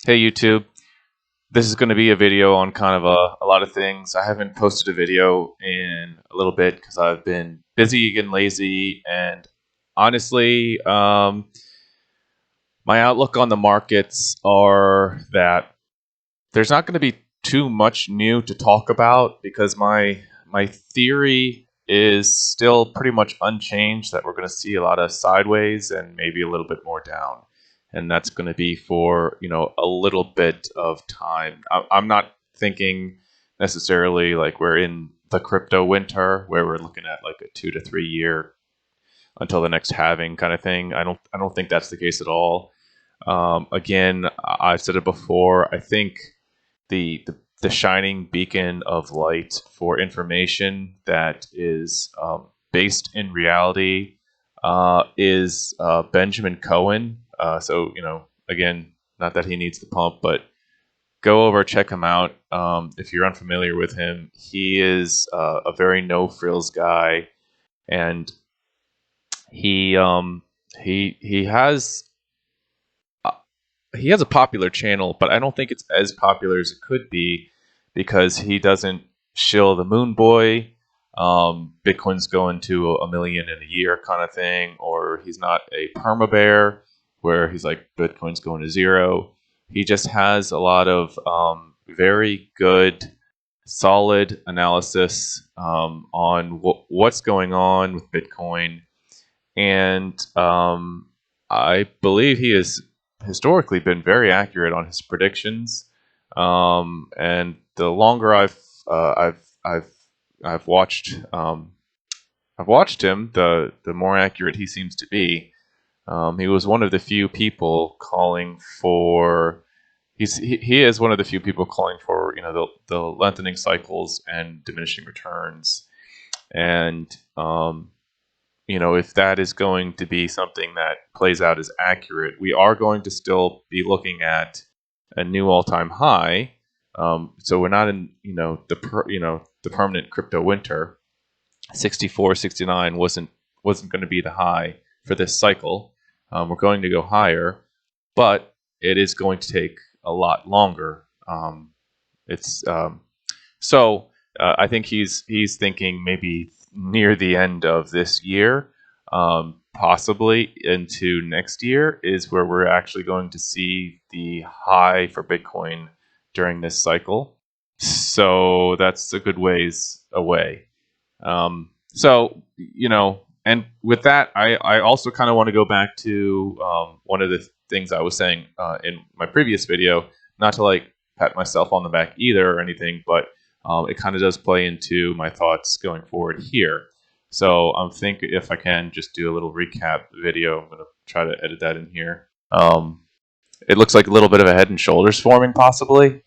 Hey YouTube, this is going to be a video on kind of a lot of things. I haven't posted a video in a little bit because I've been busy and lazy, and honestly, my outlook on the markets are that there's not going to be too much new to talk about because my theory is still pretty much unchanged, that we're going to see a lot of sideways and maybe a little bit more down. And that's going to be for, a little bit of time. I'm not thinking necessarily like we're in the crypto winter where we're looking at like a 2 to 3 year until the next halving kind of thing. I don't think that's the case at all. Again, I've said it before. I think the shining beacon of light for information that is based in reality is Benjamin Cohen. So, again, not that he needs the pump, but go over, check him out. If you're unfamiliar with him, he is a very no frills guy, and he has a popular channel, but I don't think it's as popular as it could be because he doesn't shill the moon boy. Bitcoin's going to a million in a year kind of thing, or he's not a perma bear where he's like Bitcoin's going to zero. He just has a lot of very good, solid analysis on what's going on with Bitcoin, and I believe he has historically been very accurate on his predictions. And the longer I've watched him, the more accurate he seems to be. He was one of the few people calling for. He is one of the few people calling for the lengthening cycles and diminishing returns, and if that is going to be something that plays out as accurate, we are going to still be looking at a new all-time high. So we're not in the permanent crypto winter. 64, 69 wasn't going to be the high for this cycle. We're going to go higher, but it is going to take a lot longer. So I think he's thinking maybe near the end of this year, possibly into next year, is where we're actually going to see the high for Bitcoin during this cycle. So that's a good ways away. And with that, I also kind of want to go back to one of the things I was saying in my previous video, not to like pat myself on the back either or anything, but it kind of does play into my thoughts going forward here. So I'm thinking if I can just do a little recap video, I'm going to try to edit that in here. It looks like a little bit of a head and shoulders forming possibly.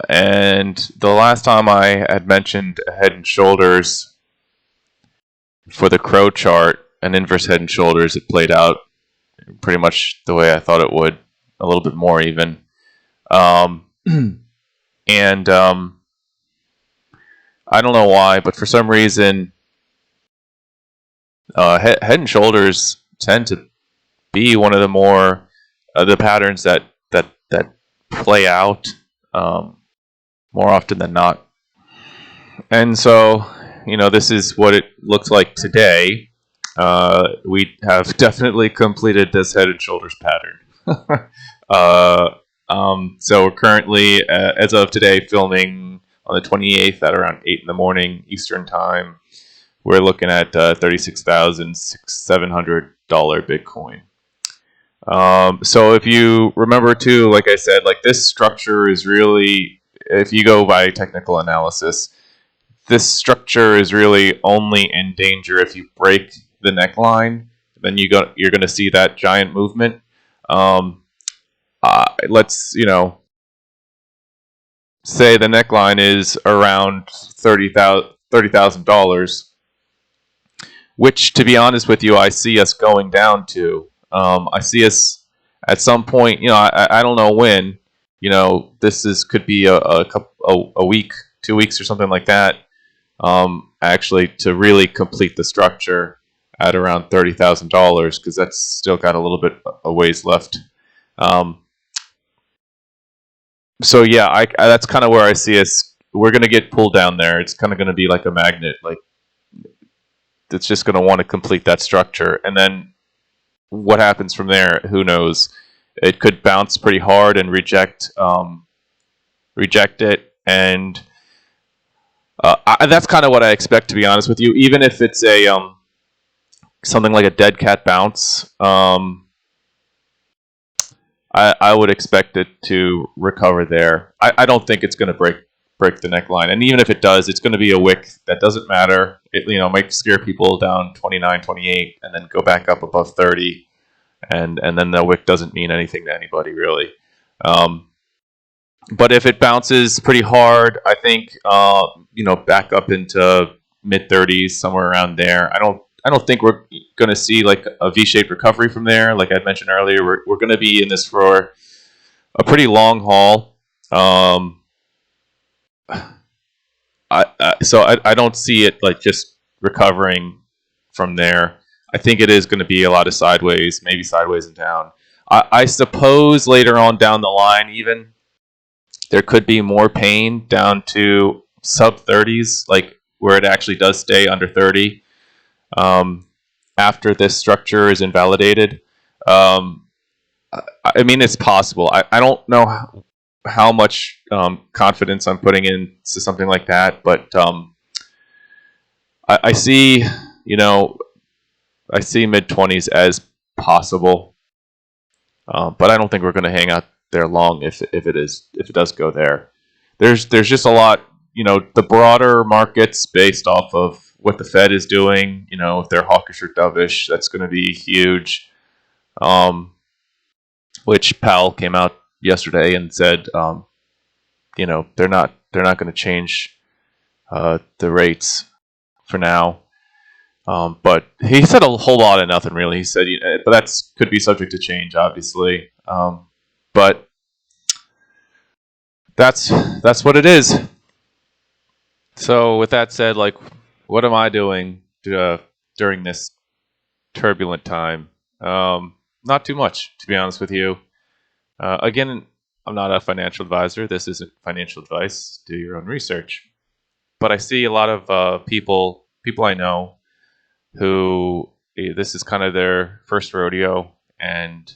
And the last time I had mentioned a head and shoulders for the crow chart, an inverse head and shoulders, it played out pretty much the way I thought it would, a little bit more even. And I don't know why, but for some reason, head and shoulders tend to be one of the more the patterns that play out more often than not. And so, this is what it looks like today. We have definitely completed this head and shoulders pattern. So we're currently, as of today, filming on the 28th at around 8 in the morning Eastern time. We're looking at $36,700 Bitcoin. So if you remember too, like I said, like this structure is really, if you go by technical analysis, this structure is really only in danger if you break the neckline. Then you're going to see that giant movement. Let's say the neckline is around $30,000, which, to be honest with you, I see us going down to. I see us at some point. I don't know when. Could be a week, 2 weeks, or something like that. Actually, to really complete the structure at around $30,000, because that's still got a little bit a ways left. So yeah, that's kind of where I see us. We're going to get pulled down there. It's kind of going to be like a magnet. Like it's just going to want to complete that structure, and then what happens from there? Who knows? It could bounce pretty hard and reject it, and that's kind of what I expect, to be honest with you. Even if it's a something like a dead cat bounce, I would expect it to recover there. I don't think it's going to break the neckline, and even if it does, it's going to be a wick that doesn't matter. It might scare people down 29, 28, and then go back up above 30, and then the wick doesn't mean anything to anybody really. Um, but if it bounces pretty hard, I think back up into mid 30s, somewhere around there. I don't think we're going to see like a V-shaped recovery from there. Like I mentioned earlier, we're going to be in this for a pretty long haul. So I don't see it like just recovering from there. I think it is going to be a lot of sideways, maybe sideways and down. I suppose later on down the line, even there could be more pain down to sub 30s, like where it actually does stay under 30 after this structure is invalidated. Um, I mean, it's possible. I don't know how much confidence I'm putting into something like that, but I see, you know, I see mid 20s as possible, but I don't think we're going to hang out there long if it does go there. There's just a lot, the broader markets based off of what the Fed is doing. If they're hawkish or dovish, that's going to be huge. Um, which Powell came out yesterday and said, they're not going to change the rates for now. But he said a whole lot of nothing really. He said, but that's could be subject to change, obviously. But that's what it is. So with that said, like, what am I doing during this turbulent time? Not too much, to be honest with you. Again, I'm not a financial advisor. This isn't financial advice. Do your own research. But I see a lot of people I know who this is kind of their first rodeo, and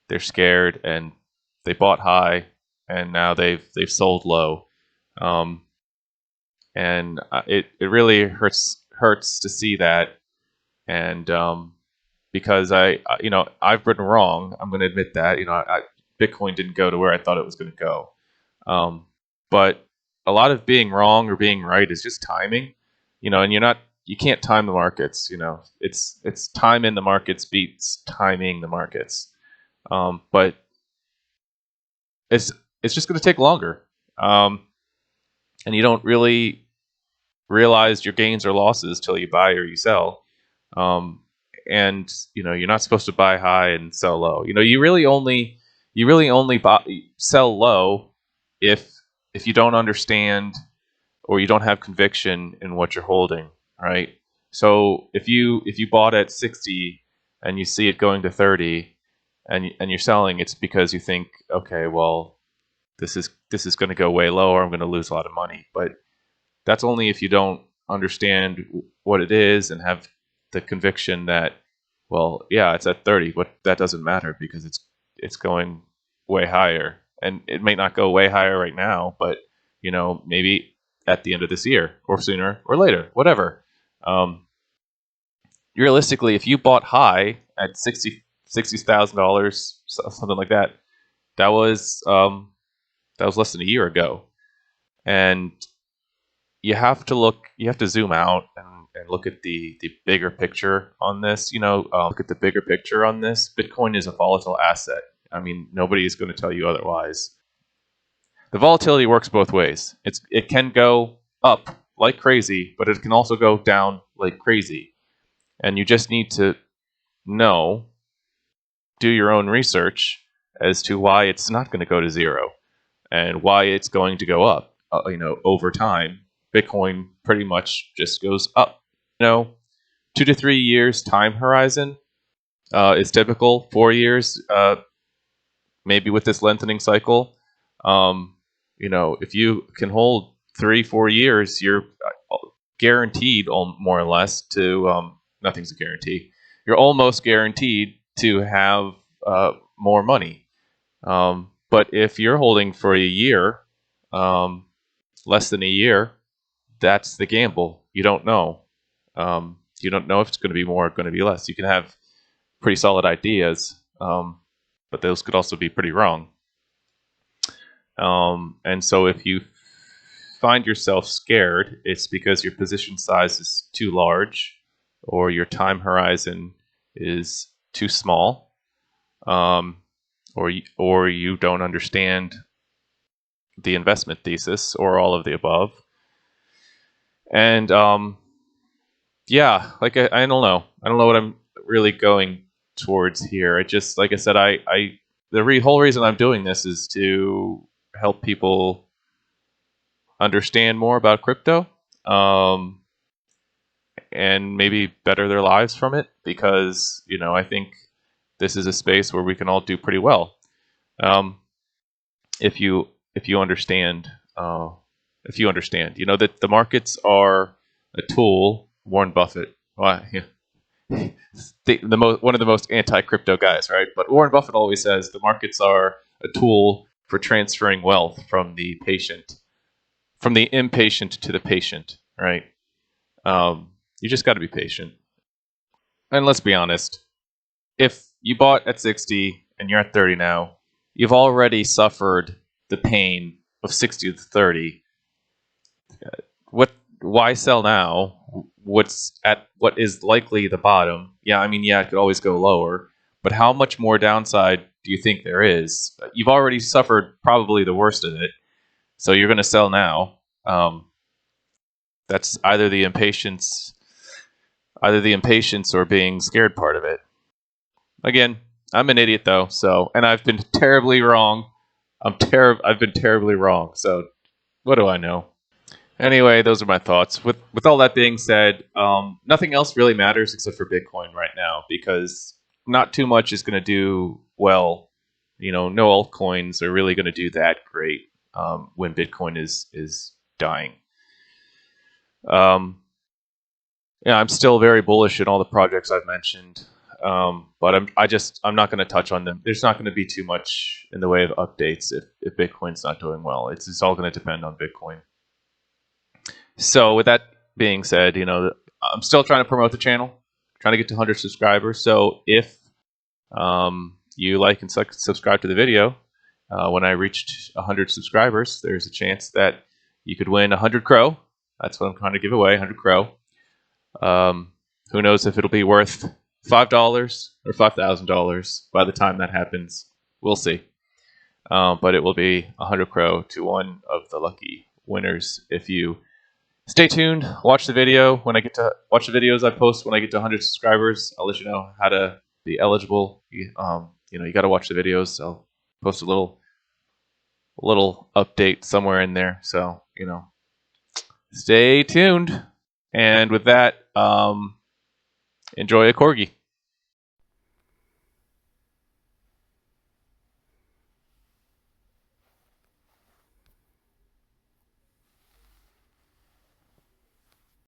they're scared, and they bought high, and now they've sold low, and it really hurts to see that, and because I've been wrong. I'm going to admit that Bitcoin didn't go to where I thought it was going to go, but a lot of being wrong or being right is just timing, and you can't time the markets. It's time in the markets beats timing the markets. But it's just going to take longer, and you don't really realize your gains or losses till you buy or you sell. Um, and you're not supposed to buy high and sell low. You really only sell low if you don't understand or you don't have conviction in what you're holding, right? So if you bought at 60 and you see it going to 30 and you're selling, it's because you think, okay, well, this is going to go way lower. I'm going to lose a lot of money. But that's only if you don't understand what it is and have the conviction that, well, yeah, it's at 30, but that doesn't matter because it's going way higher, and it may not go way higher right now, but maybe at the end of this year or sooner or later, whatever. Um, Realistically, if you bought high at $60,000, something like that, that was less than a year ago, and you have to zoom out and look at the bigger picture on this. Look at the bigger picture on this. Bitcoin is a volatile asset. I mean, nobody is going to tell you otherwise. The volatility works both ways. It can go up like crazy, but it can also go down like crazy. And you just need to know, do your own research as to why it's not going to go to zero and why it's going to go up. Over time, Bitcoin pretty much just goes up. 2 to 3 years time horizon is typical. 4 years, maybe with this lengthening cycle. If you can hold 3-4 years, you're guaranteed, more or less, to nothing's a guarantee. You're almost guaranteed to have more money. But if you're holding for a year, less than a year, that's the gamble. You don't know. You don't know if it's going to be more or going to be less. You can have pretty solid ideas, but those could also be pretty wrong. And so if you find yourself scared, it's because your position size is too large, or your time horizon is too small, or you don't understand the investment thesis, or all of the above. And yeah, like I don't know. I don't know what I'm really going towards here. I just, like I said, the whole reason I'm doing this is to help people understand more about crypto, and maybe better their lives from it, because I think this is a space where we can all do pretty well, if you understand. That the markets are a tool. Warren Buffett, well, one of the most anti-crypto guys, right? But Warren Buffett always says the markets are a tool for transferring wealth from the impatient to the patient, right? You just got to be patient. And let's be honest, if you bought at 60 and you're at 30 now, you've already suffered the pain of 60 to 30. Why sell now? What is likely the bottom? Yeah, it could always go lower, but how much more downside do you think there is? You've already suffered probably the worst of it, so you're going to sell now. That's either the impatience or being scared part of it. Again, I'm an idiot though, and I've been terribly wrong. I've been terribly wrong. So what do I know? Anyway, those are my thoughts. With all that being said, nothing else really matters except for Bitcoin right now, because not too much is going to do well. No altcoins are really going to do that great when Bitcoin is dying. I'm still very bullish in all the projects I've mentioned, but I'm not going to touch on them. There's not going to be too much in the way of updates if Bitcoin's not doing well. It's all going to depend on Bitcoin. So with that being said, I'm still trying to promote the channel, trying to get to 100 subscribers. So if you like and subscribe to the video, when I reached 100 subscribers, there's a chance that you could win 100 Crow. That's what I'm trying to give away, 100 Crow. Who knows if it'll be worth $5 or $5,000 by the time that happens. We'll see. But it will be 100 Crow to one of the lucky winners. If you stay tuned, watch the video. When I get to watch the videos I post when I get to 100 subscribers, I'll let you know how to be eligible. You got to watch the videos. I'll post a little update somewhere in there. So, stay tuned. And with that, enjoy a corgi.